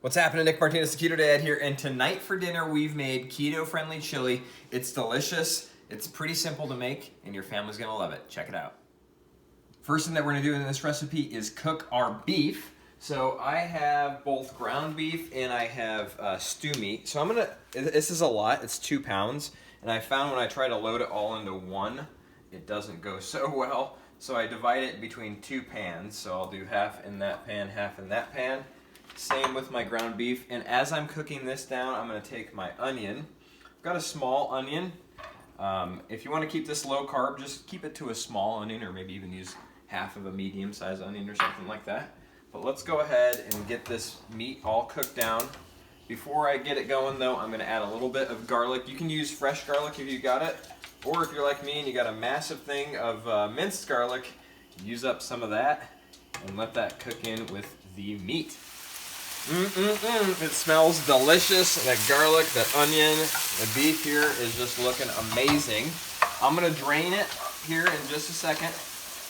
What's happening? Nick Martinez, the Keto Dad here, and tonight for dinner we've made keto-friendly chili. It's delicious, it's pretty simple to make, and your family's gonna love it. Check it out. First thing that we're gonna do in this recipe is cook our beef. So I have both ground beef and I have stew meat. So this is a lot, it's 2 pounds, and I found when I try to load it all into one, it doesn't go so well. So I divide it between 2 pans. So I'll do half in that pan, half in that pan. Same with my ground beef. And as I'm cooking this down, I'm gonna take my onion. I've got a small onion. If you wanna keep this low carb, just keep it to a small onion, or maybe even use half of a medium-sized onion or something like that. But let's go ahead and get this meat all cooked down. Before I get it going though, I'm gonna add a little bit of garlic. You can use fresh garlic if you got it, or if you're like me and you got a massive thing of minced garlic, use up some of that and let that cook in with the meat. It smells delicious. That garlic, that onion, the beef here is just looking amazing. I'm gonna drain it here in just a second,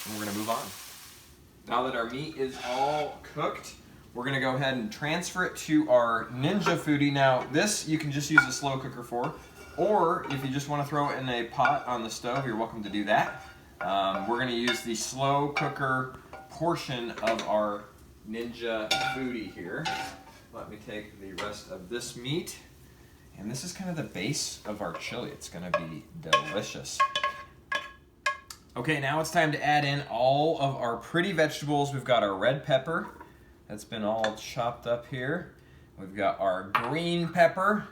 and we're gonna move on. Now that our meat is all cooked, we're gonna go ahead and transfer it to our Ninja Foodi. Now this you can just use a slow cooker for, or if you just wanna throw it in a pot on the stove, you're welcome to do that. We're gonna use the slow cooker portion of our Ninja Foodi here. Let me take the rest of this meat, and this is kind of the base of our chili. It's gonna be delicious. Okay, now it's time to add in all of our pretty vegetables. We've got our red pepper that's been all chopped up here. We've got our green pepper.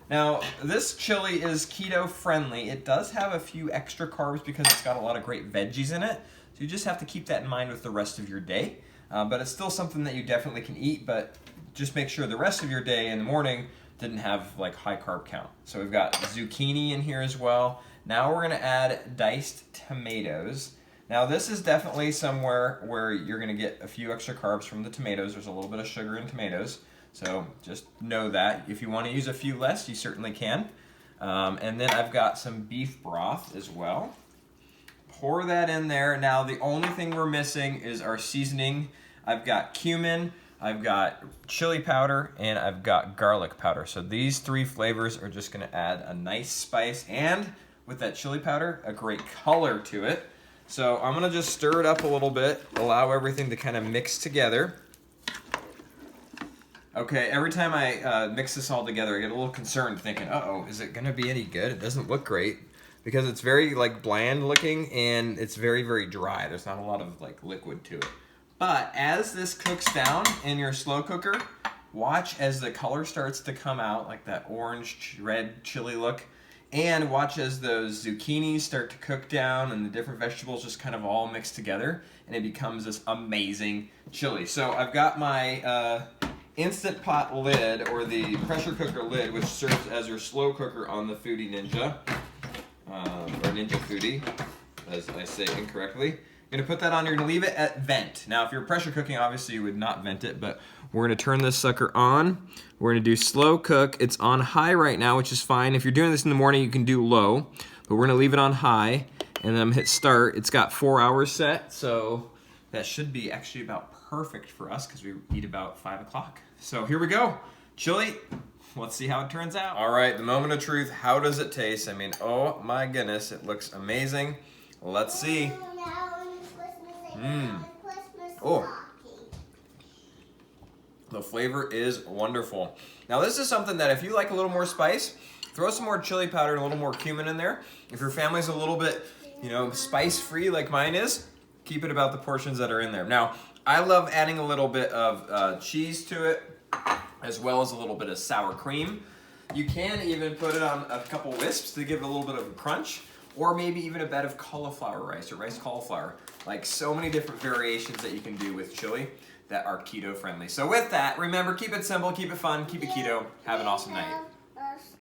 Now, this chili is keto friendly. It does have a few extra carbs because it's got a lot of great veggies in it. So you just have to keep that in mind with the rest of your day. But it's still something that you definitely can eat, but just make sure the rest of your day in the morning didn't have like high carb count. So we've got zucchini in here as well. Now we're gonna add diced tomatoes. Now this is definitely somewhere where you're gonna get a few extra carbs from the tomatoes. There's a little bit of sugar in tomatoes. So just know that. If you wanna use a few less, you certainly can. And then I've got some beef broth as well. Pour that in there. Now the only thing we're missing is our seasoning. I've got cumin, I've got chili powder, and I've got garlic powder. So these 3 flavors are just gonna add a nice spice, and with that chili powder, a great color to it. So I'm gonna just stir it up a little bit, allow everything to kind of mix together. Okay, every time I mix this all together, I get a little concerned thinking, uh-oh, is it gonna be any good? It doesn't look great, because it's very like bland looking and it's very, very dry. There's not a lot of like liquid to it. But as this cooks down in your slow cooker, watch as the color starts to come out, like that orange red chili look, and watch as those zucchinis start to cook down and the different vegetables just kind of all mix together, and it becomes this amazing chili. So I've got my Instant Pot lid, or the pressure cooker lid, which serves as your slow cooker on the Foodi Ninja. Or Ninja Foodi, as I say incorrectly. You're gonna put that on, you're gonna leave it at vent. Now if you're pressure cooking, obviously you would not vent it, but we're gonna turn this sucker on. We're gonna do slow cook. It's on high right now, which is fine. If you're doing this in the morning, you can do low, but we're gonna leave it on high, and then I'm gonna hit start. It's got 4 hours set, so that should be actually about perfect for us because we eat about 5 o'clock. So here we go, chili. Let's see how it turns out. All right, the moment of truth. How does it taste? I mean, oh my goodness, it looks amazing. Let's see. Oh, the flavor is wonderful. Now this is something that if you like a little more spice, throw some more chili powder and a little more cumin in there. If your family's a little bit, spice free like mine is, keep it about the portions that are in there. Now, I love adding a little bit of cheese to it, as well as a little bit of sour cream. You can even put it on a couple Whisps to give it a little bit of a crunch, or maybe even a bed of cauliflower rice or rice cauliflower. Like so many different variations that you can do with chili that are keto friendly. So with that, remember, keep it simple, keep it fun, keep it keto. Have an awesome night.